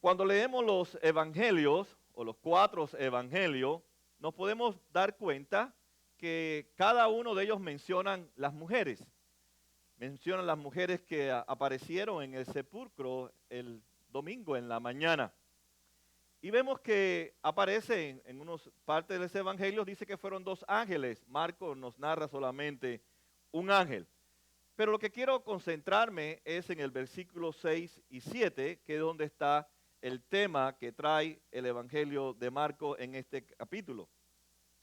Cuando leemos los evangelios o los 4 evangelios, nos podemos dar cuenta que cada uno de ellos mencionan las mujeres. Mencionan las mujeres que aparecieron en el sepulcro el domingo en la mañana. Y vemos que aparece en unas partes de ese evangelio, dice que fueron 2 ángeles. Marcos nos narra solamente un ángel. Pero lo que quiero concentrarme es en el versículo 6 y 7, que es donde está el tema que trae el evangelio de Marcos en este capítulo.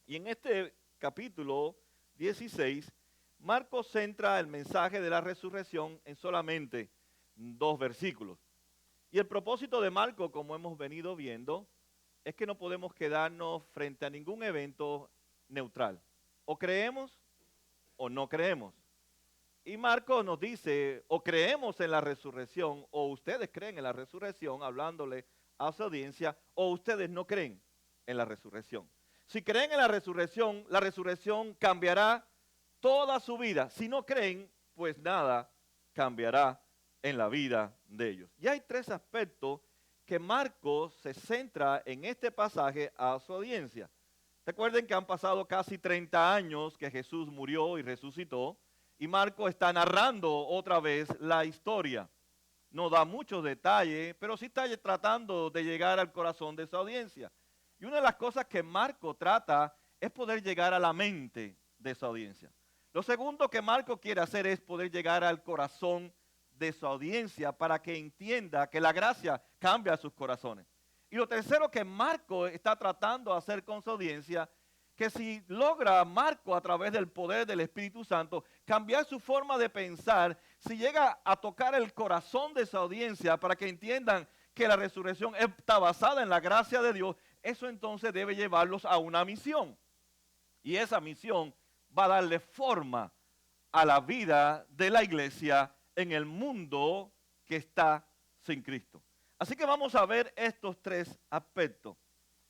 Y en este capítulo 16, Marcos centra el mensaje de la resurrección en solamente 2 versículos. Y el propósito de Marcos, como hemos venido viendo, es que no podemos quedarnos frente a ningún evento neutral. O creemos o no creemos. Y Marcos nos dice, o creemos en la resurrección, o ustedes creen en la resurrección, hablándole a su audiencia, o ustedes no creen en la resurrección. Si creen en la resurrección cambiará toda su vida. Si no creen, pues nada cambiará en la vida de ellos. Y hay 3 aspectos que Marcos se centra en este pasaje a su audiencia. Recuerden que han pasado casi 30 años que Jesús murió y resucitó, y Marcos está narrando otra vez la historia. No da muchos detalles, pero sí está tratando de llegar al corazón de su audiencia. Y una de las cosas que Marcos trata es poder llegar a la mente de su audiencia. Lo segundo que Marcos quiere hacer es poder llegar al corazón de su audiencia para que entienda que la gracia cambia sus corazones. Y lo tercero que Marcos está tratando de hacer con su audiencia, que si logra Marcos a través del poder del Espíritu Santo cambiar su forma de pensar, si llega a tocar el corazón de su audiencia para que entiendan que la resurrección está basada en la gracia de Dios, eso entonces debe llevarlos a una misión. Y esa misión va a darle forma a la vida de la iglesia en el mundo que está sin Cristo. Así que vamos a ver estos 3 aspectos.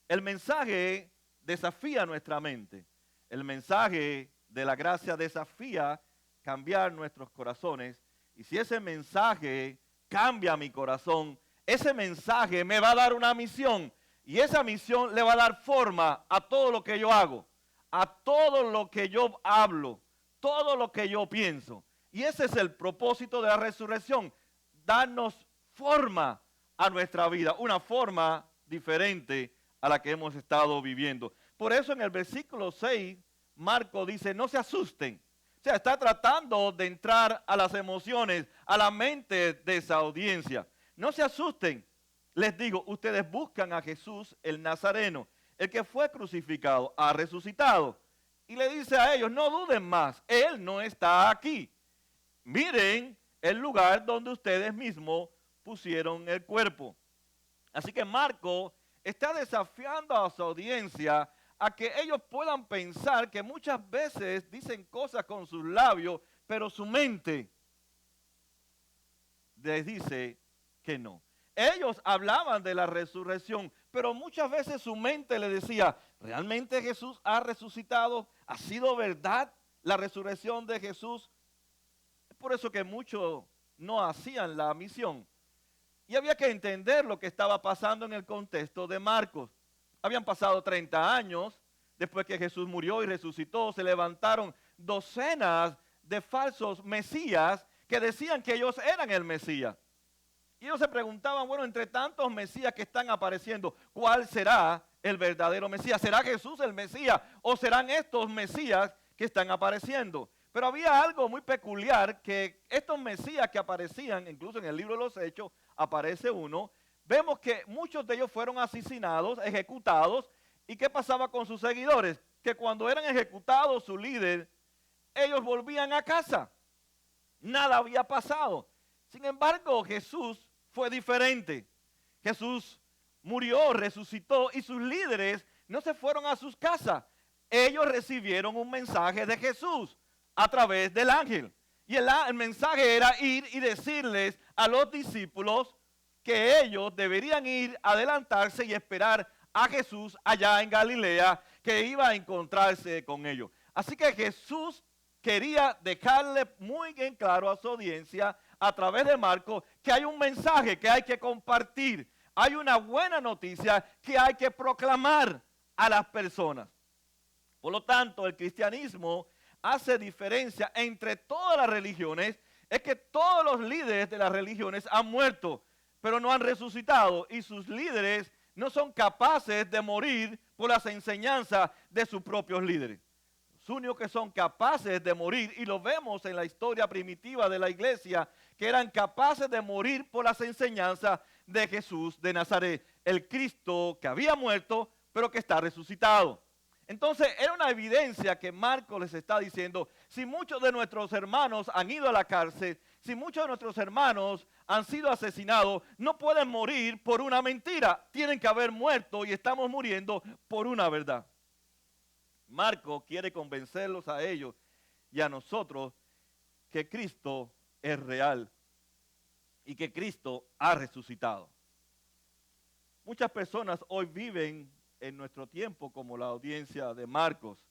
El mensaje desafía nuestra mente. El mensaje de la gracia desafía cambiar nuestros corazones. Y si ese mensaje cambia mi corazón, ese mensaje me va a dar una misión. Y esa misión le va a dar forma a todo lo que yo hago, a todo lo que yo hablo, todo lo que yo pienso. Y ese es el propósito de la resurrección, darnos forma a nuestra vida, una forma diferente a la que hemos estado viviendo. Por eso en el versículo 6, Marcos dice, no se asusten. O sea, está tratando de entrar a las emociones, a la mente de esa audiencia. No se asusten. Les digo, ustedes buscan a Jesús el Nazareno, el que fue crucificado, ha resucitado. Y le dice a ellos, no duden más, Él no está aquí. Miren el lugar donde ustedes mismos pusieron el cuerpo. Así que Marcos está desafiando a su audiencia a que ellos puedan pensar que muchas veces dicen cosas con sus labios, pero su mente les dice que no. Ellos hablaban de la resurrección, pero muchas veces su mente le decía, ¿realmente Jesús ha resucitado? ¿Ha sido verdad la resurrección de Jesús? Es por eso que muchos no hacían la misión. Y había que entender lo que estaba pasando en el contexto de Marcos. Habían pasado 30 años, después que Jesús murió y resucitó, se levantaron docenas de falsos mesías que decían que ellos eran el Mesías. Y ellos se preguntaban, bueno, entre tantos Mesías que están apareciendo, ¿cuál será el verdadero Mesías? ¿Será Jesús el Mesías o serán estos Mesías que están apareciendo? Pero había algo muy peculiar, que estos Mesías que aparecían, incluso en el libro de los Hechos, aparece uno, vemos que muchos de ellos fueron asesinados, ejecutados. ¿Y qué pasaba con sus seguidores? Que cuando eran ejecutados, su líder, ellos volvían a casa. Nada había pasado. Sin embargo, Jesús fue diferente. Jesús murió, resucitó y sus líderes no se fueron a sus casas. Ellos recibieron un mensaje de Jesús a través del ángel. Y el mensaje era ir y decirles a los discípulos que ellos deberían ir, adelantarse y esperar a Jesús allá en Galilea, que iba a encontrarse con ellos. Así que Jesús quería dejarle muy bien claro a su audiencia a través de Marcos que hay un mensaje que hay que compartir. hay una buena noticia que hay que proclamar a las personas. Por lo tanto, el cristianismo hace diferencia entre todas las religiones, es que todos los líderes de las religiones han muerto, pero no han resucitado, y sus líderes no son capaces de morir por las enseñanzas de sus propios líderes. Los únicos que son capaces de morir, y lo vemos en la historia primitiva de la iglesia, que eran capaces de morir por las enseñanzas de Jesús de Nazaret, el Cristo que había muerto, pero que está resucitado. Entonces era una evidencia que Marcos les está diciendo, si muchos de nuestros hermanos han ido a la cárcel, si muchos de nuestros hermanos han sido asesinados, no pueden morir por una mentira, tienen que haber muerto y estamos muriendo por una verdad. Marcos quiere convencerlos a ellos y a nosotros que Cristo es real y que Cristo ha resucitado. Muchas personas hoy viven en nuestro tiempo como la audiencia de Marcos.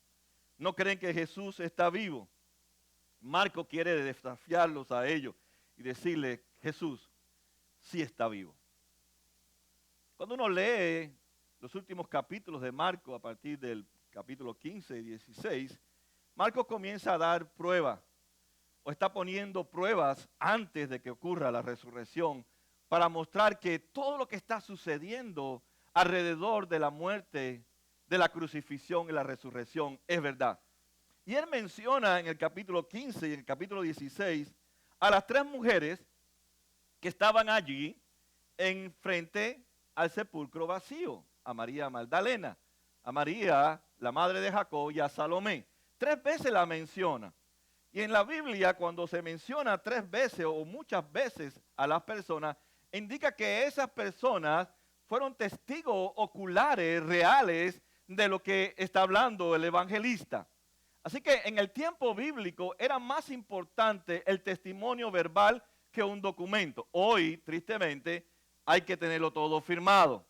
No creen que Jesús está vivo. Marcos quiere desafiarlos a ellos y decirles, Jesús sí está vivo. Cuando uno lee los últimos capítulos de Marcos, a partir del capítulo 15 y 16, Marcos comienza a dar pruebas, o está poniendo pruebas antes de que ocurra la resurrección, para mostrar que todo lo que está sucediendo alrededor de la muerte, de la crucifixión y la resurrección es verdad. Y él menciona en el capítulo 15 y en el capítulo 16 a las 3 mujeres que estaban allí en frente al sepulcro vacío, a María Magdalena, a María, la madre de Jacob, y a Salomé. 3 veces la menciona. Y en la Biblia, cuando se menciona 3 veces o muchas veces a las personas, indica que esas personas fueron testigos oculares reales de lo que está hablando el evangelista. Así que en el tiempo bíblico era más importante el testimonio verbal que un documento. Hoy, tristemente, hay que tenerlo todo firmado.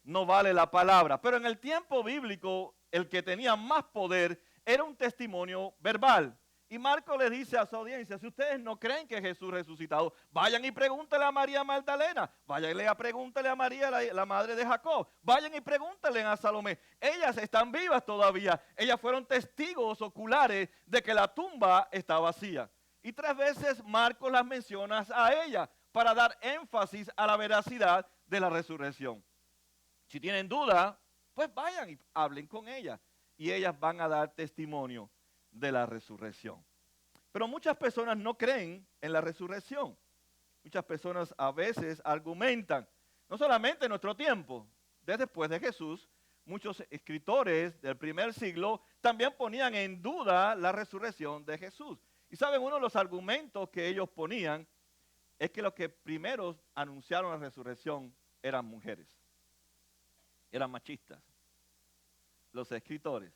No vale la palabra. Pero en el tiempo bíblico, el que tenía más poder era un testimonio verbal. Y Marcos le dice a su audiencia, si ustedes no creen que Jesús resucitado, vayan y pregúntenle a María Magdalena, vayan y pregúntenle a María, la madre de Jacob, vayan y pregúntenle a Salomé. Ellas están vivas todavía, ellas fueron testigos oculares de que la tumba está vacía. Y 3 veces Marcos las menciona a ellas para dar énfasis a la veracidad de la resurrección. Si tienen duda, pues vayan y hablen con ellas y ellas van a dar testimonio de la resurrección. Pero muchas personas no creen en la resurrección. Muchas personas a veces argumentan, no solamente en nuestro tiempo, después de Jesús, muchos escritores del primer siglo también ponían en duda la resurrección de Jesús. Y saben, uno de los argumentos que ellos ponían es que los que primero anunciaron la resurrección eran mujeres, eran machistas, los escritores.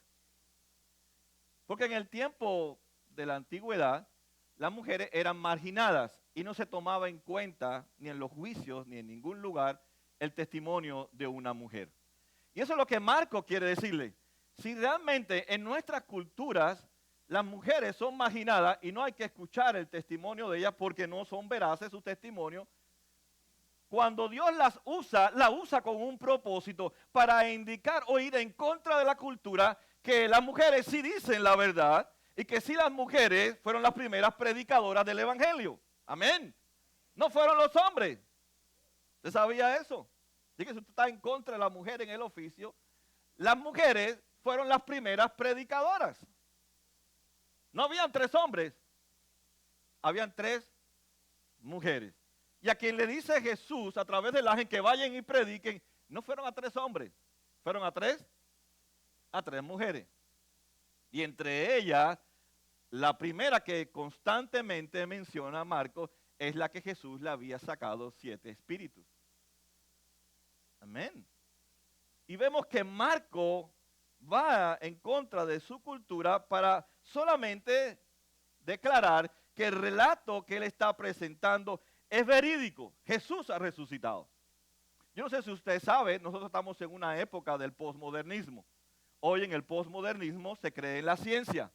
Porque en el tiempo de la antigüedad, las mujeres eran marginadas y no se tomaba en cuenta ni en los juicios ni en ningún lugar el testimonio de una mujer. Y eso es lo que Marcos quiere decirle. Si realmente en nuestras culturas las mujeres son marginadas y no hay que escuchar el testimonio de ellas porque no son veraces su testimonio, cuando Dios las usa, la usa con un propósito para indicar o ir en contra de la cultura que las mujeres sí dicen la verdad y que sí las mujeres fueron las primeras predicadoras del evangelio. Amén. No fueron los hombres. ¿Usted sabía eso? Así que si usted está en contra de la mujer en el oficio, las mujeres fueron las primeras predicadoras. No habían 3 hombres, habían 3 mujeres. Y a quien le dice Jesús a través del ángel que vayan y prediquen, no fueron a 3 hombres, fueron a 3 mujeres. Y entre ellas, la primera que constantemente menciona Marcos es la que Jesús le había sacado 7 espíritus. Amén. Y vemos que Marcos va en contra de su cultura para solamente declarar que el relato que él está presentando es verídico. Jesús ha resucitado. Yo no sé si usted sabe, nosotros estamos en una época del posmodernismo. Hoy en el posmodernismo se cree en la ciencia.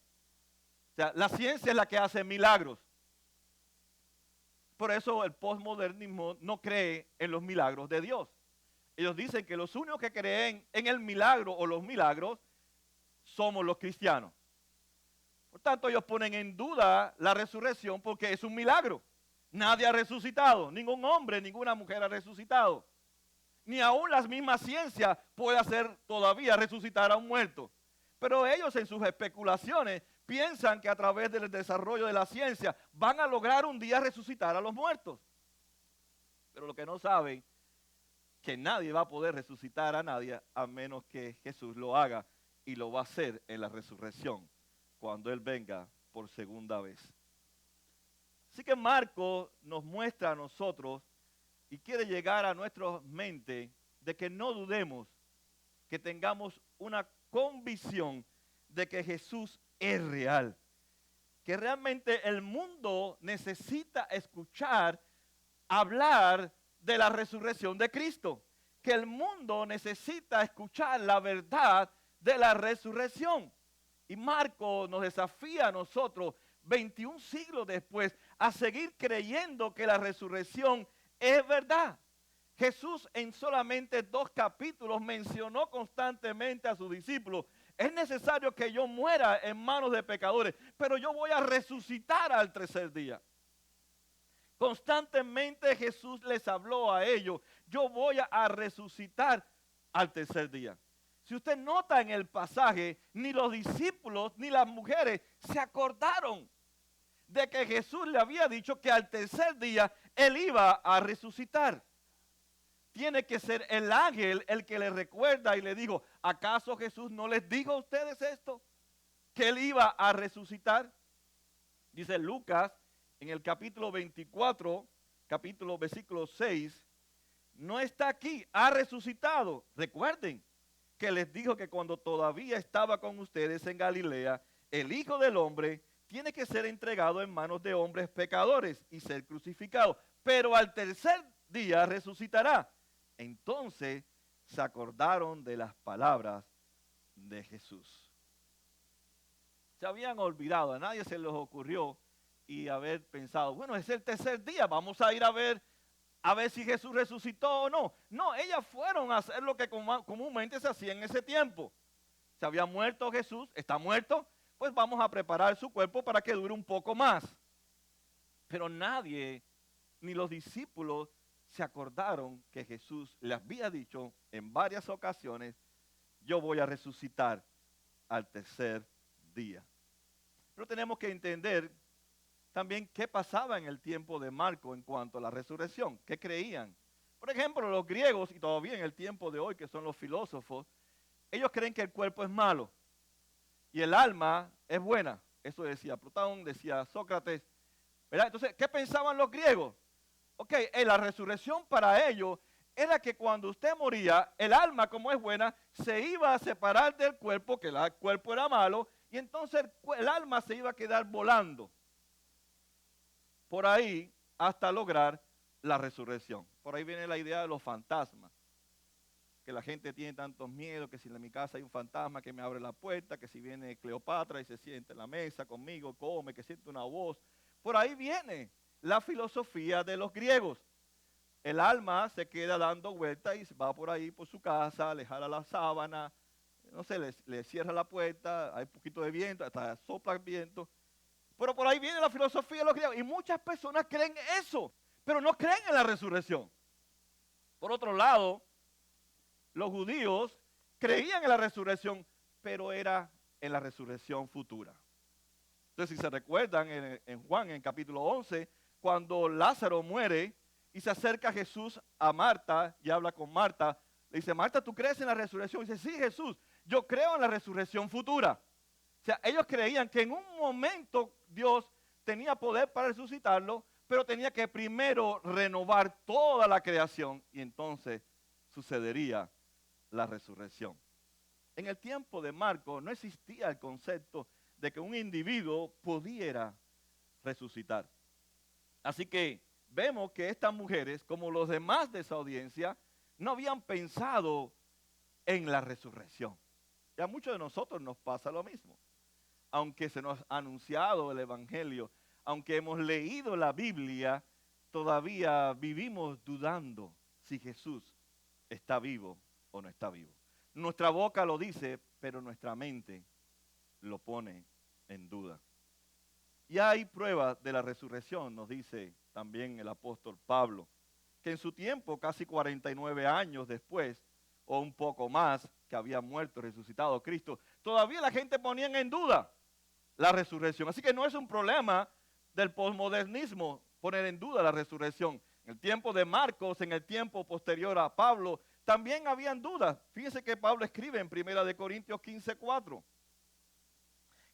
O sea, la ciencia es la que hace milagros. Por eso el posmodernismo no cree en los milagros de Dios. Ellos dicen que los únicos que creen en el milagro o los milagros somos los cristianos. Por tanto, ellos ponen en duda la resurrección porque es un milagro. Nadie ha resucitado, ningún hombre, ninguna mujer ha resucitado. Ni aún las mismas ciencias puede hacer todavía resucitar a un muerto. Pero ellos en sus especulaciones piensan que a través del desarrollo de la ciencia van a lograr un día resucitar a los muertos. Pero lo que no saben, que nadie va a poder resucitar a nadie a menos que Jesús lo haga, y lo va a hacer en la resurrección cuando Él venga por segunda vez. Así que Marcos nos muestra a nosotros y quiere llegar a nuestra mente de que no dudemos, que tengamos una convicción de que Jesús es real, que realmente el mundo necesita escuchar, hablar de la resurrección de Cristo, que el mundo necesita escuchar la verdad de la resurrección. Y Marcos nos desafía a nosotros, 21 siglos después, a seguir creyendo que la resurrección es verdad. Jesús en solamente 2 capítulos mencionó constantemente a sus discípulos: es necesario que yo muera en manos de pecadores, pero yo voy a resucitar al tercer día. Constantemente Jesús les habló a ellos: yo voy a resucitar al tercer día. Si usted nota en el pasaje, ni los discípulos ni las mujeres se acordaron de que Jesús le había dicho que al tercer día Él iba a resucitar. Tiene que ser el ángel el que le recuerda y le dijo: ¿acaso Jesús no les dijo a ustedes esto? Que Él iba a resucitar. Dice Lucas en el capítulo 24, versículo 6, no está aquí, ha resucitado. Recuerden que les dijo que cuando todavía estaba con ustedes en Galilea, el Hijo del Hombre tiene que ser entregado en manos de hombres pecadores y ser crucificado, pero al tercer día resucitará. Entonces se acordaron de las palabras de Jesús. Se habían olvidado, a nadie se les ocurrió y haber pensado: bueno, es el tercer día, vamos a ir a ver si Jesús resucitó o no. No, ellas fueron a hacer lo que comúnmente se hacía en ese tiempo. Se había muerto Jesús, está muerto, pues vamos a preparar su cuerpo para que dure un poco más. Pero nadie, ni los discípulos, se acordaron que Jesús les había dicho en varias ocasiones: yo voy a resucitar al tercer día. Pero tenemos que entender también qué pasaba en el tiempo de Marco en cuanto a la resurrección, qué creían. Por ejemplo, los griegos, y todavía en el tiempo de hoy, que son los filósofos, ellos creen que el cuerpo es malo y el alma es buena. Eso decía Platón, decía Sócrates, ¿verdad? Entonces, ¿qué pensaban los griegos? Ok, la resurrección para ellos era que cuando usted moría, el alma, como es buena, se iba a separar del cuerpo, que el cuerpo era malo, y entonces el alma se iba a quedar volando por ahí hasta lograr la resurrección. Por ahí viene la idea de los fantasmas, que la gente tiene tantos miedos, que si en mi casa hay un fantasma que me abre la puerta, que si viene Cleopatra y se siente en la mesa conmigo, come, que siente una voz. Por ahí viene la filosofía de los griegos. El alma se queda dando vueltas y va por ahí por su casa, le jala la sábana, no sé, le cierra la puerta, hay un poquito de viento, hasta sopla el viento. Pero por ahí viene la filosofía de los griegos. Y muchas personas creen eso, pero no creen en la resurrección. Por otro lado, los judíos creían en la resurrección, pero era en la resurrección futura. Entonces, si se recuerdan en Juan, en capítulo 11, cuando Lázaro muere y se acerca a Jesús a Marta y habla con Marta, le dice: Marta, ¿tú crees en la resurrección? Y dice: sí, Jesús, yo creo en la resurrección futura. O sea, ellos creían que en un momento Dios tenía poder para resucitarlo, pero tenía que primero renovar toda la creación y entonces sucedería la resurrección. En el tiempo de Marcos no existía el concepto de que un individuo pudiera resucitar. Así que vemos que estas mujeres, como los demás de esa audiencia, no habían pensado en la resurrección. Y a muchos de nosotros nos pasa lo mismo. Aunque se nos ha anunciado el Evangelio, aunque hemos leído la Biblia, todavía vivimos dudando si Jesús está vivo o no está vivo. Nuestra boca lo dice, pero nuestra mente lo pone en duda. Y hay pruebas de la resurrección, nos dice también el apóstol Pablo, que en su tiempo, casi 49 años después, o un poco más, que había muerto, resucitado Cristo, todavía la gente ponía en duda la resurrección. Así que no es un problema del posmodernismo poner en duda la resurrección. En el tiempo de Marcos, en el tiempo posterior a Pablo, también habían dudas. Fíjense que Pablo escribe en 1 Corintios 15:4,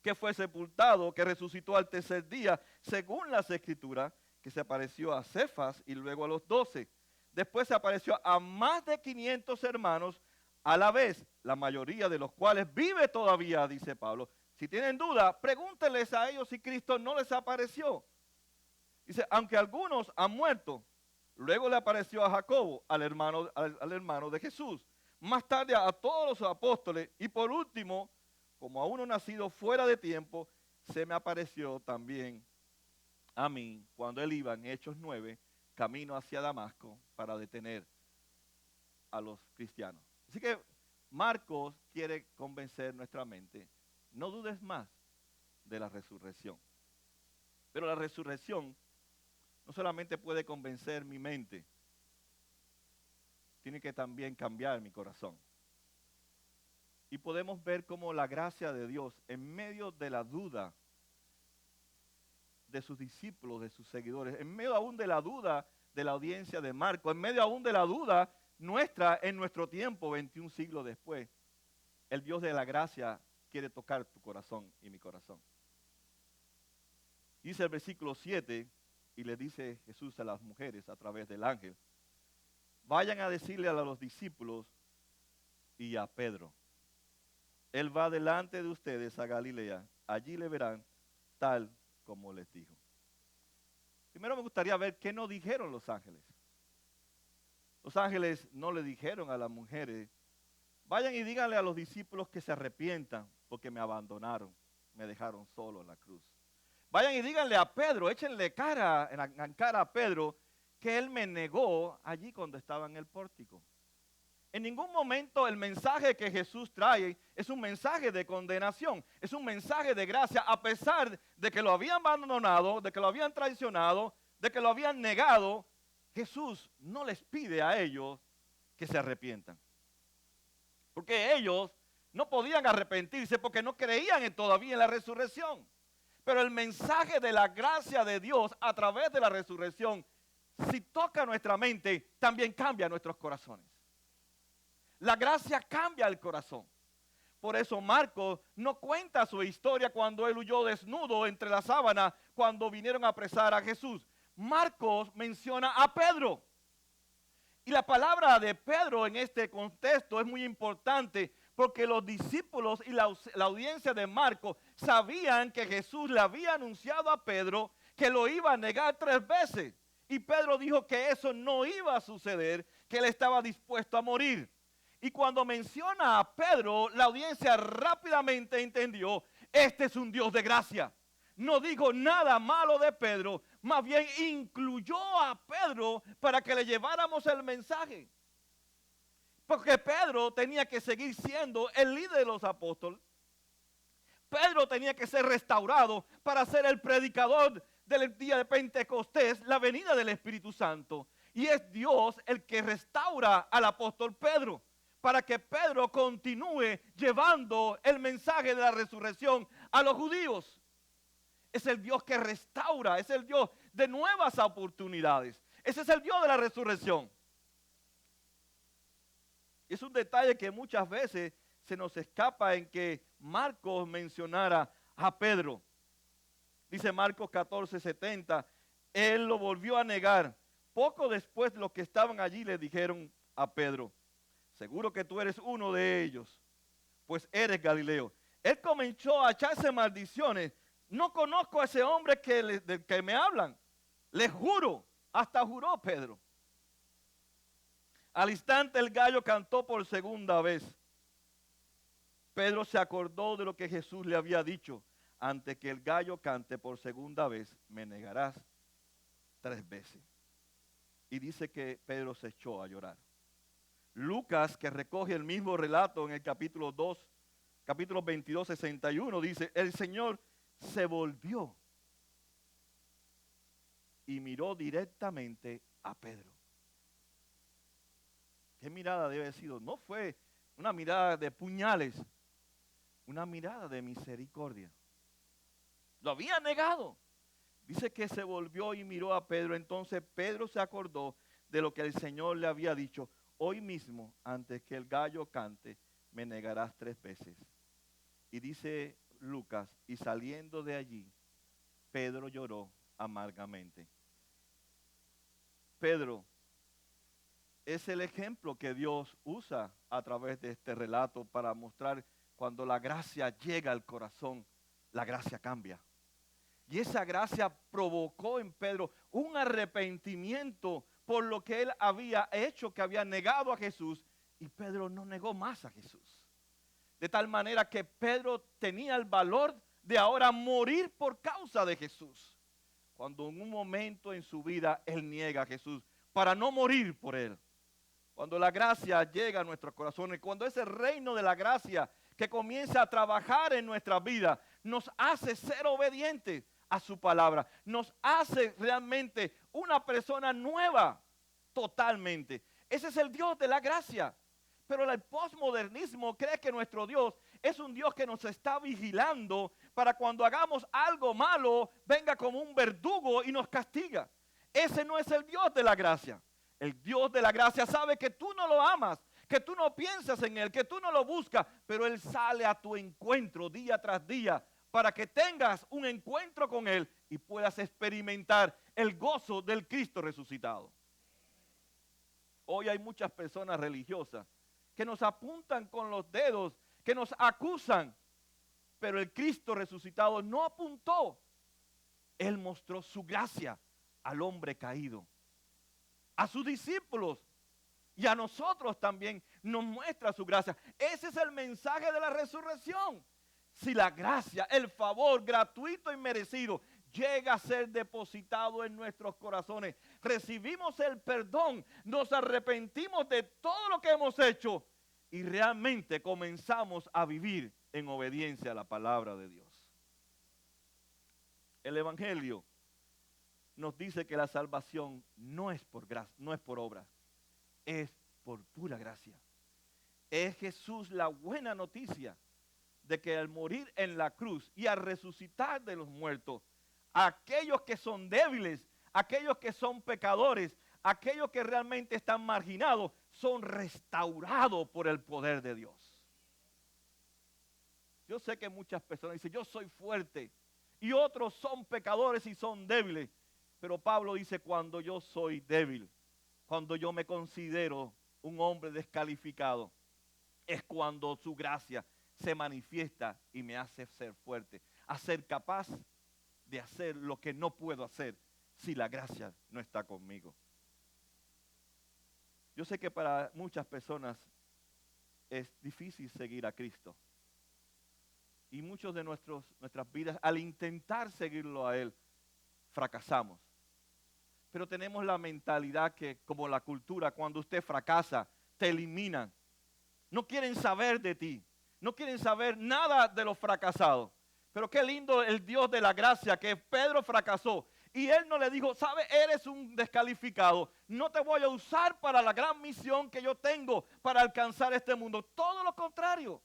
que fue sepultado, que resucitó al tercer día, según las Escrituras, que se apareció a Cefas y luego a los 12. Después se apareció a más de 500 hermanos a la vez, la mayoría de los cuales vive todavía, dice Pablo. Si tienen duda, pregúntenles a ellos si Cristo no les apareció. Dice, aunque algunos han muerto, luego le apareció a Jacobo, al hermano de Jesús. Más tarde a todos los apóstoles y por último, como a uno nacido fuera de tiempo, se me apareció también a mí cuando él iba en Hechos 9, camino hacia Damasco para detener a los cristianos. Así que Marcos quiere convencer nuestra mente, no dudes más de la resurrección. Pero la resurrección no solamente puede convencer mi mente, tiene que también cambiar mi corazón. Y podemos ver cómo la gracia de Dios, en medio de la duda de sus discípulos, de sus seguidores, en medio aún de la duda de la audiencia de Marcos, en medio aún de la duda nuestra en nuestro tiempo, 21 siglos después, el Dios de la gracia quiere tocar tu corazón y mi corazón. Dice el versículo 7, y le dice Jesús a las mujeres a través del ángel, vayan a decirle a los discípulos y a Pedro, él va delante de ustedes a Galilea, allí le verán tal como les dijo. Primero me gustaría ver qué nos dijeron los ángeles. Los ángeles no le dijeron a las mujeres, vayan y díganle a los discípulos que se arrepientan porque me abandonaron, me dejaron solo en la cruz. Vayan y díganle a Pedro, échenle cara en cara a Pedro que él me negó allí cuando estaba en el pórtico. En ningún momento el mensaje que Jesús trae es un mensaje de condenación, es un mensaje de gracia, a pesar de que lo habían abandonado, de que lo habían traicionado, de que lo habían negado. Jesús no les pide a ellos que se arrepientan, porque ellos no podían arrepentirse porque no creían todavía en la resurrección. Pero el mensaje de la gracia de Dios a través de la resurrección, si toca nuestra mente, también cambia nuestros corazones. La gracia cambia el corazón. Por eso Marcos no cuenta su historia cuando él huyó desnudo entre las sábanas cuando vinieron a apresar a Jesús. Marcos menciona a Pedro. Y la palabra de Pedro en este contexto es muy importante porque los discípulos y la audiencia de Marcos sabían que Jesús le había anunciado a Pedro que lo iba a negar 3 veces. Y Pedro dijo que eso no iba a suceder, que él estaba dispuesto a morir. Y cuando menciona a Pedro, la audiencia rápidamente entendió, este es un Dios de gracia. No dijo nada malo de Pedro, más bien incluyó a Pedro para que le lleváramos el mensaje. Porque Pedro tenía que seguir siendo el líder de los apóstoles. Pedro tenía que ser restaurado para ser el predicador del día de Pentecostés, la venida del Espíritu Santo. Y es Dios el que restaura al apóstol Pedro, para que Pedro continúe llevando el mensaje de la resurrección a los judíos. Es el Dios que restaura, es el Dios de nuevas oportunidades. Ese es el Dios de la resurrección. Es un detalle que muchas veces se nos escapa en que Marcos mencionara a Pedro. Dice Marcos 14:70, él lo volvió a negar. Poco después los que estaban allí le dijeron a Pedro, seguro que tú eres uno de ellos, pues eres Galileo. Él comenzó a echarse maldiciones. No conozco a ese hombre del que me hablan. Les juro, hasta juró Pedro. Al instante el gallo cantó por segunda vez. Pedro se acordó de lo que Jesús le había dicho. Antes que el gallo cante por segunda vez, me negarás 3 veces. Y dice que Pedro se echó a llorar. Lucas, que recoge el mismo relato en el capítulo 2, capítulo 22, 61, dice, el Señor se volvió y miró directamente a Pedro. ¿Qué mirada debe haber sido? No fue una mirada de puñales, una mirada de misericordia. Lo había negado. Dice que se volvió y miró a Pedro. Entonces Pedro se acordó de lo que el Señor le había dicho. Hoy mismo, antes que el gallo cante, me negarás 3 veces. Y dice Lucas, y saliendo de allí, Pedro lloró amargamente. Pedro es el ejemplo que Dios usa a través de este relato para mostrar cuando la gracia llega al corazón, la gracia cambia. Y esa gracia provocó en Pedro un arrepentimiento por lo que él había hecho, que había negado a Jesús. Y Pedro no negó más a Jesús. De tal manera que Pedro tenía el valor de ahora morir por causa de Jesús. Cuando en un momento en su vida él niega a Jesús para no morir por él. Cuando la gracia llega a nuestros corazones, cuando ese reino de la gracia que comienza a trabajar en nuestra vida nos hace ser obedientes a su palabra, nos hace realmente una persona nueva totalmente. Ese es el Dios de la gracia. Pero el posmodernismo cree que nuestro Dios es un Dios que nos está vigilando para cuando hagamos algo malo, venga como un verdugo y nos castiga. Ese no es el Dios de la gracia. El Dios de la gracia sabe que tú no lo amas, que tú no piensas en Él, que tú no lo buscas, pero Él sale a tu encuentro día tras día para que tengas un encuentro con Él y puedas experimentar el gozo del Cristo resucitado. Hoy hay muchas personas religiosas que nos apuntan con los dedos, que nos acusan, pero el Cristo resucitado no apuntó. Él mostró su gracia al hombre caído, a sus discípulos y a nosotros también nos muestra su gracia. Ese es el mensaje de la resurrección. Si la gracia, el favor gratuito y merecido llega a ser depositado en nuestros corazones, recibimos el perdón, nos arrepentimos de todo lo que hemos hecho y realmente comenzamos a vivir en obediencia a la palabra de Dios. El Evangelio nos dice que la salvación no es por gracia, no es por obras, es por pura gracia. Es Jesús la buena noticia de que al morir en la cruz y al resucitar de los muertos, aquellos que son débiles, aquellos que son pecadores, aquellos que realmente están marginados, son restaurados por el poder de Dios. Yo sé que muchas personas dicen, yo soy fuerte, y otros son pecadores y son débiles. Pero Pablo dice, cuando yo soy débil, cuando yo me considero un hombre descalificado, es cuando su gracia se manifiesta y me hace ser fuerte, a ser capaz de hacer lo que no puedo hacer si la gracia no está conmigo. Yo sé que para muchas personas es difícil seguir a Cristo. Y muchos de nuestras vidas, al intentar seguirlo a Él, fracasamos. Pero tenemos la mentalidad que, como la cultura, cuando usted fracasa, te eliminan. No quieren saber de ti. No quieren saber nada de los fracasados. Pero qué lindo el Dios de la gracia, que Pedro fracasó. Y él no le dijo, ¿sabe? Eres un descalificado. No te voy a usar para la gran misión que yo tengo para alcanzar este mundo. Todo lo contrario.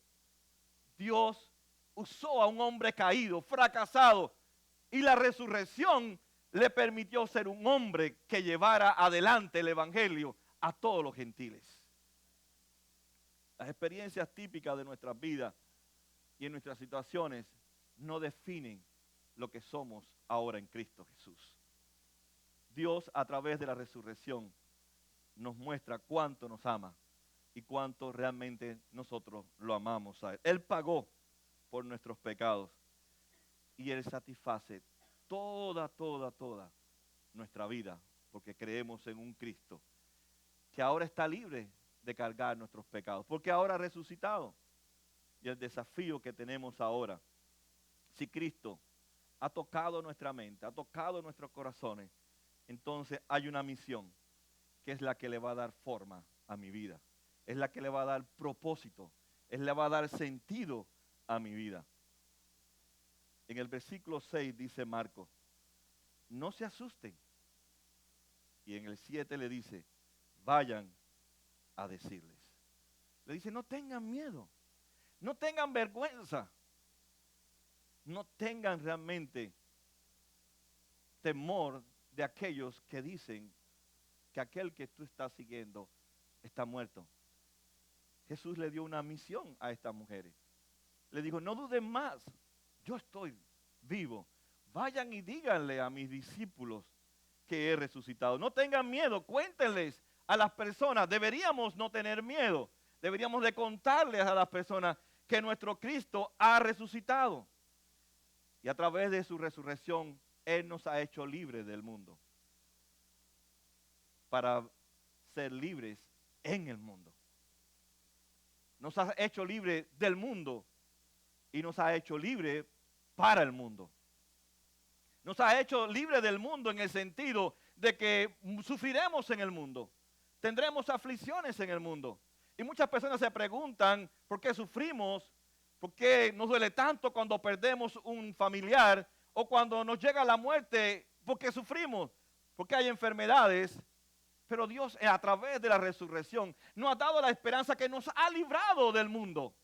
Dios usó a un hombre caído, fracasado. Y la resurrección le permitió ser un hombre que llevara adelante el evangelio a todos los gentiles. Las experiencias típicas de nuestras vidas y en nuestras situaciones no definen lo que somos ahora en Cristo Jesús. Dios, a través de la resurrección, nos muestra cuánto nos ama y cuánto realmente nosotros lo amamos a Él. Él pagó por nuestros pecados y Él satisface toda nuestra vida, porque creemos en un Cristo que ahora está libre de cargar nuestros pecados, porque ahora ha resucitado. Y el desafío que tenemos ahora, si Cristo ha tocado nuestra mente, ha tocado nuestros corazones, entonces hay una misión que es la que le va a dar forma a mi vida. es la que le va a dar propósito, es la que va a dar sentido a mi vida. En el versículo 6 dice Marcos, no se asusten. Y en el 7 le dice, vayan a decirles. Le dice, no tengan miedo, no tengan vergüenza, no tengan realmente temor de aquellos que dicen que aquel que tú estás siguiendo está muerto. Jesús le dio una misión a estas mujeres. Le dijo, no duden más, yo estoy vivo. Vayan y díganle a mis discípulos que he resucitado. No tengan miedo, cuéntenles a las personas. Deberíamos no tener miedo. Deberíamos de contarles a las personas que nuestro Cristo ha resucitado. Y a través de su resurrección, Él nos ha hecho libres del mundo. Para ser libres en el mundo. Nos ha hecho libres del mundo y nos ha hecho libres para el mundo. Nos ha hecho libres del mundo en el sentido de que sufriremos en el mundo. Tendremos aflicciones en el mundo. Y muchas personas se preguntan por qué sufrimos, por qué nos duele tanto cuando perdemos un familiar o cuando nos llega la muerte, por qué sufrimos, porque hay enfermedades. Pero Dios a través de la resurrección nos ha dado la esperanza que nos ha librado del mundo.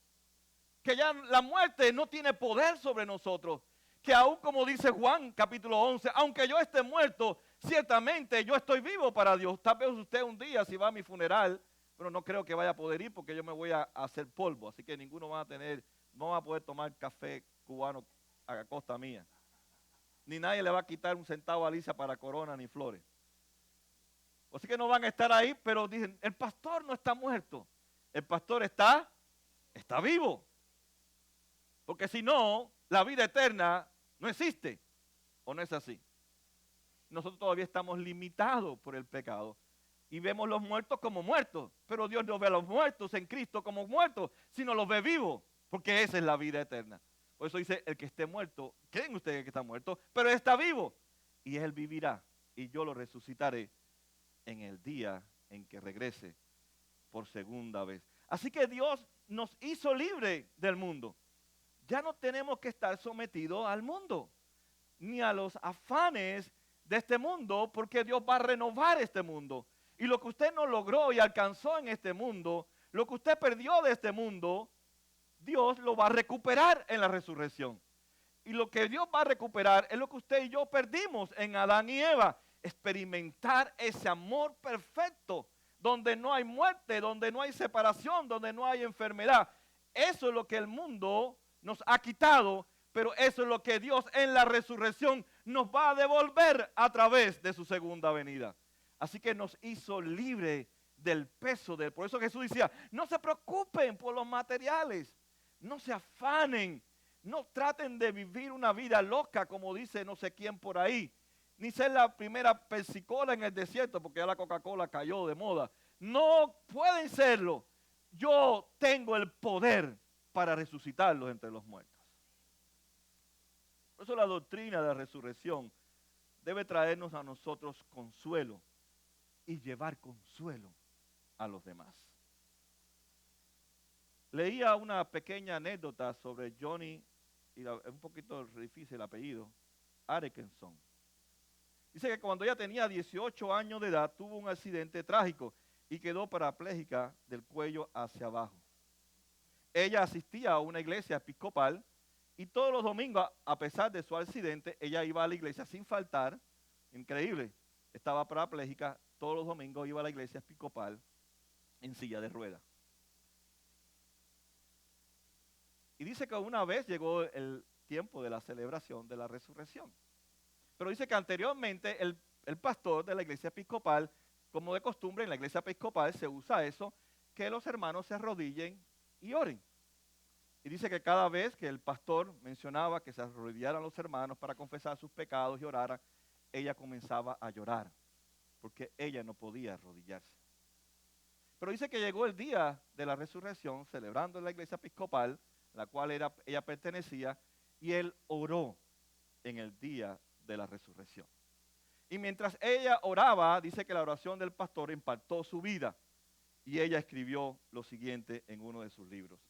Que ya la muerte no tiene poder sobre nosotros. Que aún como dice Juan capítulo 11, aunque yo esté muerto, ciertamente yo estoy vivo para Dios. Tal vez usted un día si va a mi funeral, pero no creo que vaya a poder ir porque yo me voy a hacer polvo. Así que ninguno va a poder tomar café cubano a costa mía. Ni nadie le va a quitar un centavo a Alicia para corona ni flores. Así que no van a estar ahí, pero dicen, el pastor no está muerto. El pastor está vivo. Porque si no, la vida eterna no existe. ¿O no es así? Nosotros todavía estamos limitados por el pecado. Y vemos los muertos como muertos. Pero Dios no ve a los muertos en Cristo como muertos, sino los ve vivos. Porque esa es la vida eterna. Por eso dice, el que esté muerto, creen ustedes que está muerto, pero está vivo. Y Él vivirá. Y yo lo resucitaré en el día en que regrese por segunda vez. Así que Dios nos hizo libre del mundo. Ya no tenemos que estar sometidos al mundo, ni a los afanes de este mundo, porque Dios va a renovar este mundo. Y lo que usted no logró y alcanzó en este mundo, lo que usted perdió de este mundo, Dios lo va a recuperar en la resurrección. Y lo que Dios va a recuperar es lo que usted y yo perdimos en Adán y Eva. Experimentar ese amor perfecto, donde no hay muerte, donde no hay separación, donde no hay enfermedad. Eso es lo que el mundo nos ha quitado, pero eso es lo que Dios en la resurrección nos va a devolver a través de su segunda venida. Así que nos hizo libre del peso de él. Por eso Jesús decía, no se preocupen por los materiales, no se afanen, no traten de vivir una vida loca como dice no sé quién por ahí. Ni ser la primera persicola en el desierto, porque ya la Coca-Cola cayó de moda. No pueden serlo. Yo tengo el poder para resucitarlos entre los muertos. Por eso la doctrina de la resurrección debe traernos a nosotros consuelo y llevar consuelo a los demás. Leía una pequeña anécdota sobre Johnny, y es un poquito difícil el apellido, Atkinson. Dice que cuando ella tenía 18 años de edad tuvo un accidente trágico y quedó parapléjica del cuello hacia abajo. Ella asistía a una iglesia episcopal y todos los domingos, a pesar de su accidente, ella iba a la iglesia sin faltar. Increíble, estaba parapléjica, todos los domingos iba a la iglesia episcopal en silla de ruedas. Y dice que una vez llegó el tiempo de la celebración de la resurrección. Pero dice que anteriormente el pastor de la iglesia episcopal, como de costumbre en la iglesia episcopal se usa eso, que los hermanos se arrodillen y oren. Y dice que cada vez que el pastor mencionaba que se arrodillaran los hermanos para confesar sus pecados y oraran, ella comenzaba a llorar, porque ella no podía arrodillarse. Pero dice que llegó el día de la resurrección, celebrando en la iglesia episcopal, la cual ella pertenecía, y él oró en el día de la resurrección. Y mientras ella oraba, dice que la oración del pastor impactó su vida. Y ella escribió lo siguiente en uno de sus libros.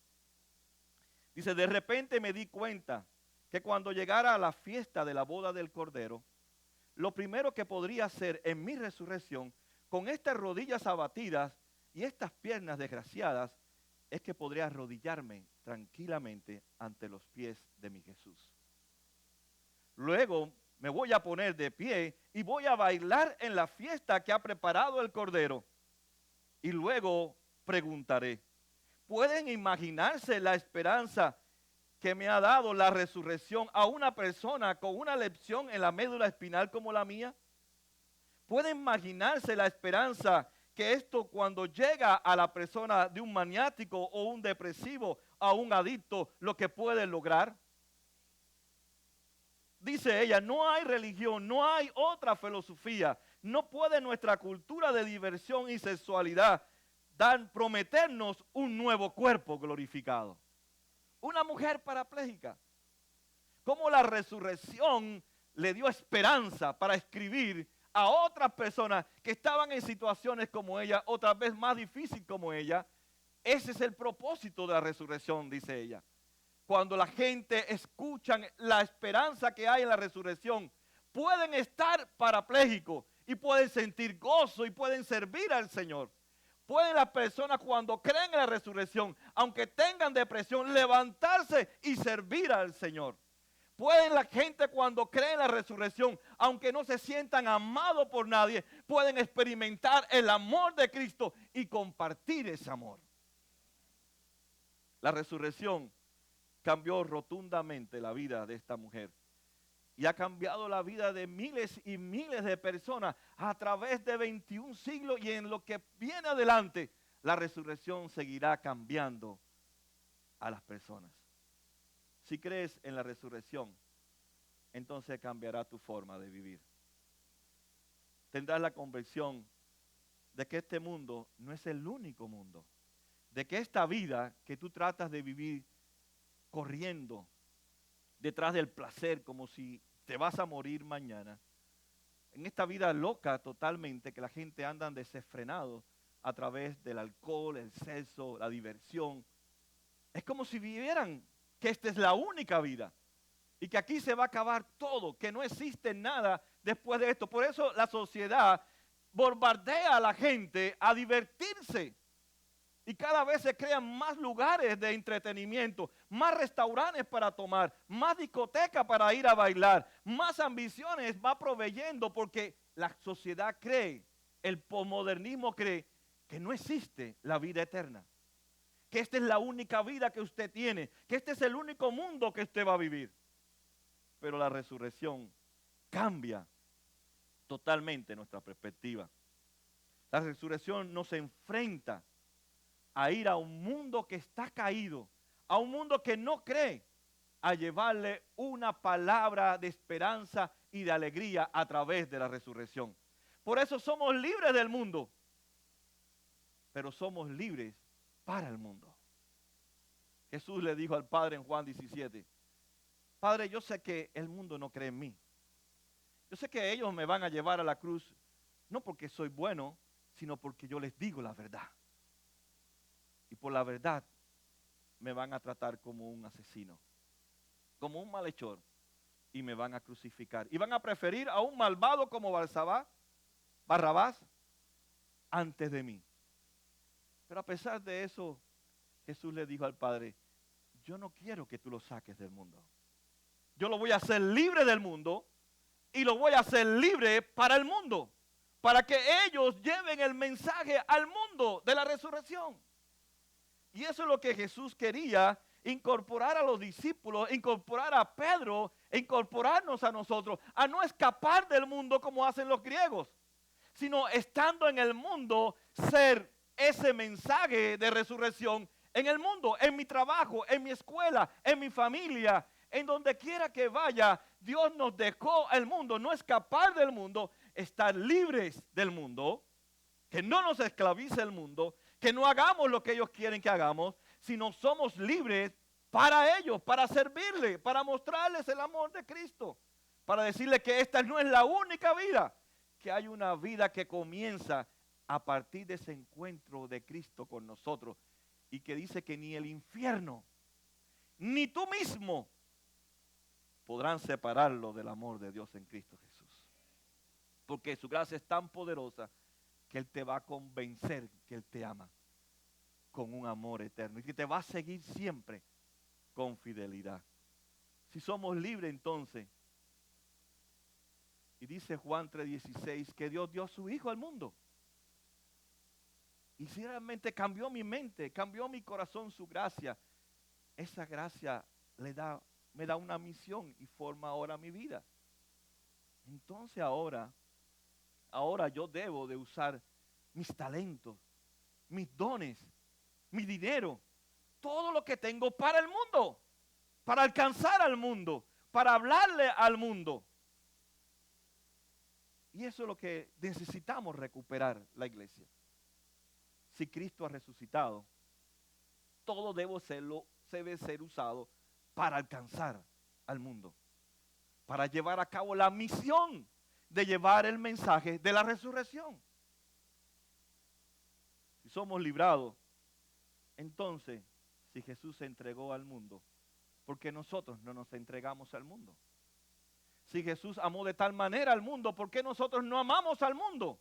Dice, de repente me di cuenta que cuando llegara a la fiesta de la boda del Cordero, lo primero que podría hacer en mi resurrección, con estas rodillas abatidas y estas piernas desgraciadas, es que podría arrodillarme tranquilamente ante los pies de mi Jesús. Luego me voy a poner de pie y voy a bailar en la fiesta que ha preparado el Cordero. Y luego preguntaré, ¿pueden imaginarse la esperanza que me ha dado la resurrección a una persona con una lesión en la médula espinal como la mía? ¿Pueden imaginarse la esperanza que esto cuando llega a la persona de un maniático o un depresivo, a un adicto, lo que puede lograr? Dice ella, no hay religión, no hay otra filosofía, no puede nuestra cultura de diversión y sexualidad prometernos un nuevo cuerpo glorificado. Una mujer parapléjica. Cómo la resurrección le dio esperanza para escribir a otras personas que estaban en situaciones como ella, otra vez más difícil como ella. Ese es el propósito de la resurrección, dice ella. Cuando la gente escucha la esperanza que hay en la resurrección, pueden estar parapléjicos y pueden sentir gozo y pueden servir al Señor. Pueden las personas cuando creen en la resurrección, aunque tengan depresión, levantarse y servir al Señor. Pueden la gente cuando cree en la resurrección, aunque no se sientan amados por nadie, pueden experimentar el amor de Cristo y compartir ese amor. La resurrección cambió rotundamente la vida de esta mujer y ha cambiado la vida de miles y miles de personas a través de 21 siglos, y en lo que viene adelante la resurrección seguirá cambiando a las personas. Si crees en la resurrección, entonces cambiará tu forma de vivir. Tendrás la convicción de que este mundo no es el único mundo, de que esta vida que tú tratas de vivir corriendo detrás del placer como si te vas a morir mañana, en esta vida loca totalmente que la gente anda desenfrenado a través del alcohol, el sexo, la diversión, es como si vivieran que esta es la única vida y que aquí se va a acabar todo, que no existe nada después de esto. Por eso la sociedad bombardea a la gente a divertirse. Y cada vez se crean más lugares de entretenimiento, más restaurantes para tomar, más discotecas para ir a bailar, más ambiciones va proveyendo, porque la sociedad cree, el posmodernismo cree que no existe la vida eterna, que esta es la única vida que usted tiene, que este es el único mundo que usted va a vivir. Pero la resurrección cambia totalmente nuestra perspectiva. La resurrección nos enfrenta a ir a un mundo que está caído, a un mundo que no cree, a llevarle una palabra de esperanza y de alegría a través de la resurrección. Por eso somos libres del mundo, pero somos libres para el mundo. Jesús le dijo al Padre en Juan 17, Padre, yo sé que el mundo no cree en mí. Yo sé que ellos me van a llevar a la cruz, no porque soy bueno, sino porque yo les digo la verdad. Y por la verdad me van a tratar como un asesino, como un malhechor, y me van a crucificar. Y van a preferir a un malvado como Barrabás antes de mí. Pero a pesar de eso, Jesús le dijo al Padre, yo no quiero que tú lo saques del mundo. Yo lo voy a hacer libre del mundo y lo voy a hacer libre para el mundo, para que ellos lleven el mensaje al mundo de la resurrección. Y eso es lo que Jesús quería, incorporar a los discípulos, incorporar a Pedro, incorporarnos a nosotros, a no escapar del mundo como hacen los griegos, sino estando en el mundo, ser ese mensaje de resurrección en el mundo, en mi trabajo, en mi escuela, en mi familia, en donde quiera que vaya. Dios nos dejó el mundo, no escapar del mundo, estar libres del mundo, que no nos esclavice el mundo, que no hagamos lo que ellos quieren que hagamos, sino somos libres para ellos, para servirle, para mostrarles el amor de Cristo, para decirles que esta no es la única vida, que hay una vida que comienza a partir de ese encuentro de Cristo con nosotros y que dice que ni el infierno, ni tú mismo podrán separarlo del amor de Dios en Cristo Jesús. Porque su gracia es tan poderosa que Él te va a convencer que Él te ama con un amor eterno y que te va a seguir siempre con fidelidad. Si somos libres entonces, y dice Juan 3:16 que Dios dio a su Hijo al mundo. Y si realmente cambió mi mente, cambió mi corazón su gracia, esa gracia me da una misión y forma ahora mi vida. Entonces ahora yo debo de usar mis talentos, mis dones, mi dinero, todo lo que tengo para el mundo, para alcanzar al mundo, para hablarle al mundo. Y eso es lo que necesitamos recuperar la iglesia. Si Cristo ha resucitado, todo debe ser usado para alcanzar al mundo, para llevar a cabo la misión de llevar el mensaje de la resurrección. Si somos librados, entonces, si Jesús se entregó al mundo, ¿por qué nosotros no nos entregamos al mundo? Si Jesús amó de tal manera al mundo, ¿por qué nosotros no amamos al mundo?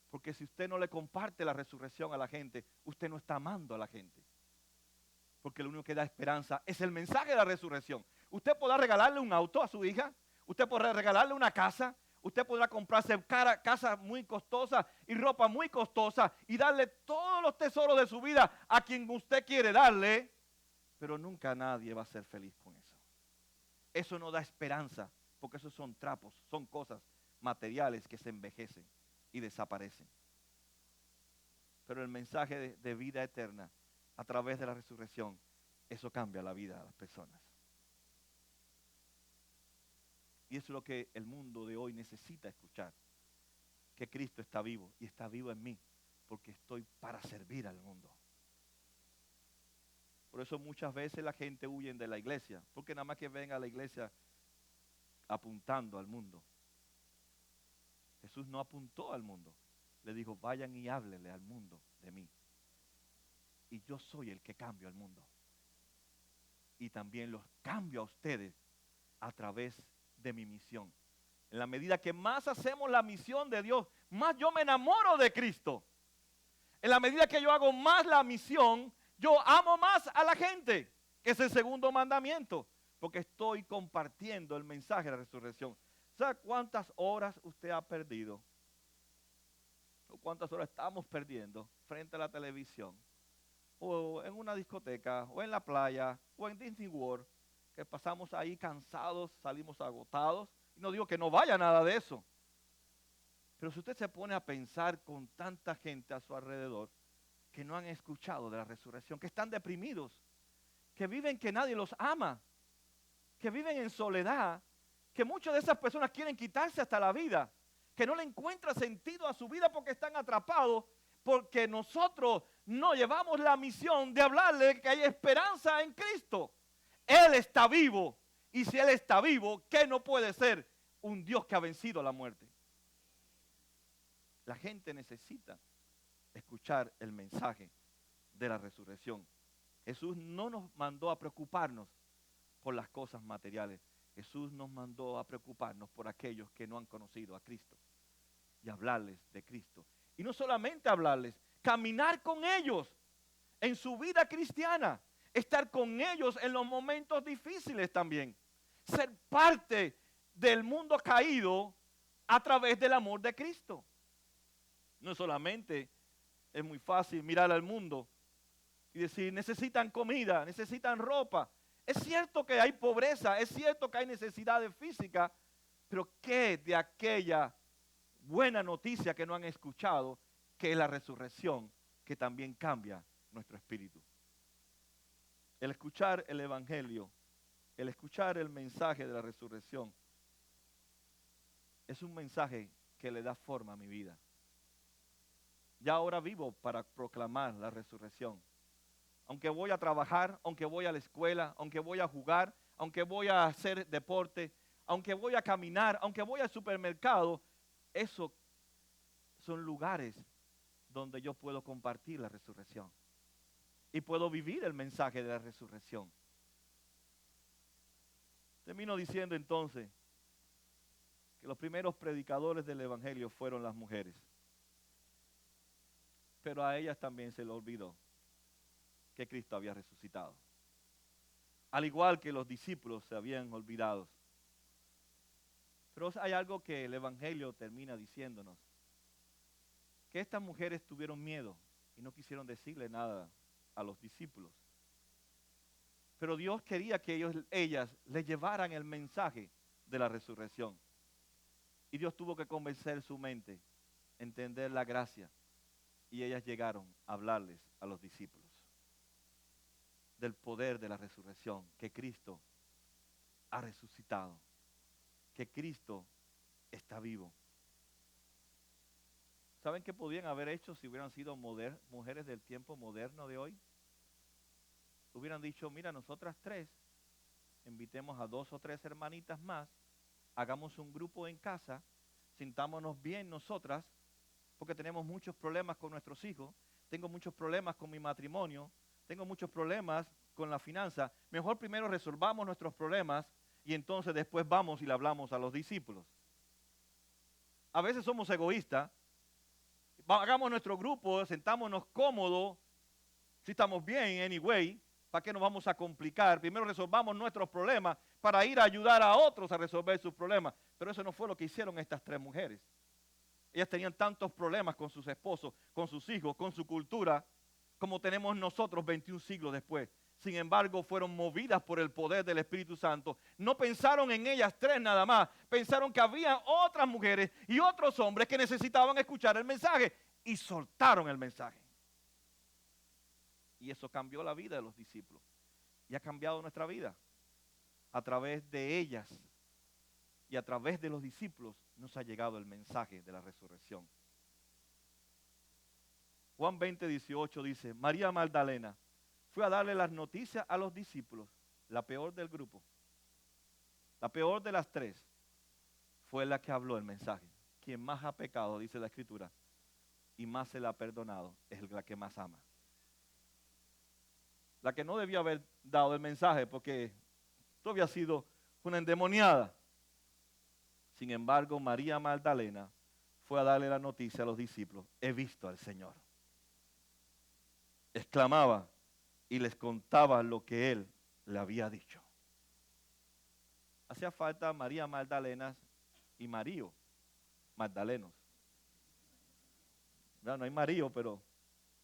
Porque si usted no le comparte la resurrección a la gente, usted no está amando a la gente. Porque lo único que da esperanza es el mensaje de la resurrección. Usted podrá regalarle un auto a su hija, usted podrá regalarle una casa, usted podrá comprarse casa muy costosa y ropa muy costosa y darle todos los tesoros de su vida a quien usted quiere darle, pero nunca nadie va a ser feliz con eso. Eso no da esperanza, porque esos son trapos, son cosas materiales que se envejecen y desaparecen. Pero el mensaje de vida eterna a través de la resurrección, eso cambia la vida de las personas. Y eso es lo que el mundo de hoy necesita escuchar. Que Cristo está vivo y está vivo en mí, porque estoy para servir al mundo. Por eso muchas veces la gente huye de la iglesia, porque nada más que ven a la iglesia apuntando al mundo. Jesús no apuntó al mundo. Le dijo, vayan y háblenle al mundo de mí. Y yo soy el que cambio al mundo. Y también los cambio a ustedes a través de mi misión. En la medida que más hacemos la misión de Dios, más yo me enamoro de Cristo. En la medida que yo hago más la misión, yo amo más a la gente, que es el segundo mandamiento, porque estoy compartiendo el mensaje de la resurrección. ¿Sabe cuántas horas usted ha perdido? ¿O cuántas horas estamos perdiendo frente a la televisión? O en una discoteca, o en la playa, o en Disney World, que pasamos ahí cansados, salimos agotados. Y no digo que no vaya nada de eso. Pero si usted se pone a pensar con tanta gente a su alrededor, que no han escuchado de la resurrección, que están deprimidos, que viven que nadie los ama, que viven en soledad, que muchas de esas personas quieren quitarse hasta la vida, que no le encuentra sentido a su vida porque están atrapados, porque nosotros no llevamos la misión de hablarle que hay esperanza en Cristo. Él está vivo, y si Él está vivo, ¿qué no puede ser? Un Dios que ha vencido la muerte. La gente necesita escuchar el mensaje de la resurrección. Jesús no nos mandó a preocuparnos por las cosas materiales. Jesús nos mandó a preocuparnos por aquellos que no han conocido a Cristo y hablarles de Cristo. Y no solamente hablarles, caminar con ellos en su vida cristiana, estar con ellos en los momentos difíciles también, ser parte del mundo caído a través del amor de Cristo. No solamente es muy fácil mirar al mundo y decir, necesitan comida, necesitan ropa. Es cierto que hay pobreza, es cierto que hay necesidades físicas, pero ¿qué de aquella buena noticia que no han escuchado, que es la resurrección, que también cambia nuestro espíritu? El escuchar el evangelio, el escuchar el mensaje de la resurrección, es un mensaje que le da forma a mi vida. Ya ahora vivo para proclamar la resurrección. Aunque voy a trabajar, aunque voy a la escuela, aunque voy a jugar, aunque voy a hacer deporte, aunque voy a caminar, aunque voy al supermercado, eso son lugares donde yo puedo compartir la resurrección y puedo vivir el mensaje de la resurrección. Termino diciendo entonces que los primeros predicadores del evangelio fueron las mujeres, pero a ellas también se les olvidó que Cristo había resucitado, al igual que los discípulos se habían olvidado. Pero hay algo que el evangelio termina diciéndonos, que estas mujeres tuvieron miedo y no quisieron decirle nada a los discípulos. Pero Dios quería que ellas le llevaran el mensaje de la resurrección. Y Dios tuvo que convencer su mente, entender la gracia. Y ellas llegaron a hablarles a los discípulos del poder de la resurrección, que Cristo ha resucitado, que Cristo está vivo. ¿Saben qué podían haber hecho si hubieran sido mujeres del tiempo moderno de hoy? Hubieran dicho, mira, nosotras tres, invitemos a 2 o 3 hermanitas más, hagamos un grupo en casa, sintámonos bien nosotras, porque tenemos muchos problemas con nuestros hijos, tengo muchos problemas con mi matrimonio, tengo muchos problemas con la finanza. Mejor primero resolvamos nuestros problemas y entonces después vamos y le hablamos a los discípulos. A veces somos egoístas. Hagamos nuestro grupo, sentámonos cómodos, si estamos bien, anyway, ¿para qué nos vamos a complicar? Primero resolvamos nuestros problemas para ir a ayudar a otros a resolver sus problemas. Pero eso no fue lo que hicieron estas 3 mujeres. Ellas tenían tantos problemas con sus esposos, con sus hijos, con su cultura, como tenemos nosotros 21 siglos después. Sin embargo, fueron movidas por el poder del Espíritu Santo. No pensaron en ellas 3 nada más. Pensaron que había otras mujeres y otros hombres que necesitaban escuchar el mensaje. Y soltaron el mensaje. Y eso cambió la vida de los discípulos. Y ha cambiado nuestra vida. A través de ellas y a través de los discípulos nos ha llegado el mensaje de la resurrección. Juan 20:18 dice, María Magdalena fue a darle las noticias a los discípulos, la peor del grupo. La peor de las 3 fue la que habló el mensaje. Quien más ha pecado, dice la Escritura, y más se le ha perdonado, es la que más ama. La que no debió haber dado el mensaje porque tú habías sido una endemoniada. Sin embargo, María Magdalena fue a darle la noticia a los discípulos, he visto al Señor. Exclamaba y les contaba lo que él le había dicho. Hacía falta María Magdalena y Marío Magdalenos. No hay Marío, pero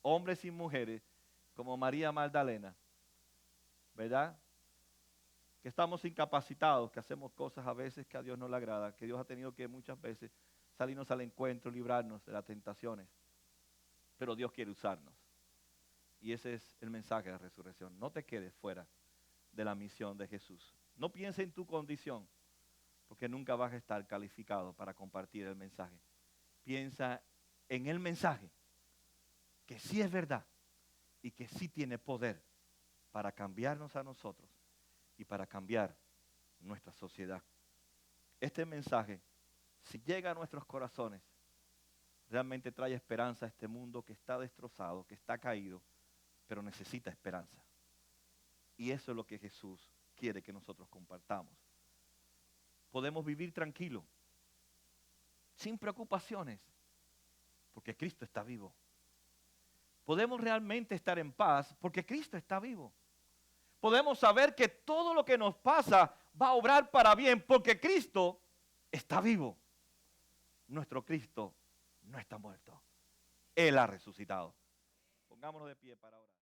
hombres y mujeres como María Magdalena, ¿verdad? Que estamos incapacitados, que hacemos cosas a veces que a Dios no le agrada, que Dios ha tenido que muchas veces salirnos al encuentro, librarnos de las tentaciones. Pero Dios quiere usarnos. Y ese es el mensaje de la resurrección. No te quedes fuera de la misión de Jesús. No pienses en tu condición, porque nunca vas a estar calificado para compartir el mensaje. Piensa en el mensaje, que sí es verdad y que sí tiene poder para cambiarnos a nosotros y para cambiar nuestra sociedad. Este mensaje, si llega a nuestros corazones, realmente trae esperanza a este mundo que está destrozado, que está caído, pero necesita esperanza. Y eso es lo que Jesús quiere que nosotros compartamos. Podemos vivir tranquilos, sin preocupaciones, porque Cristo está vivo. Podemos realmente estar en paz, porque Cristo está vivo. Podemos saber que todo lo que nos pasa va a obrar para bien, porque Cristo está vivo. Nuestro Cristo no está muerto. Él ha resucitado. Pongámonos de pie para orar.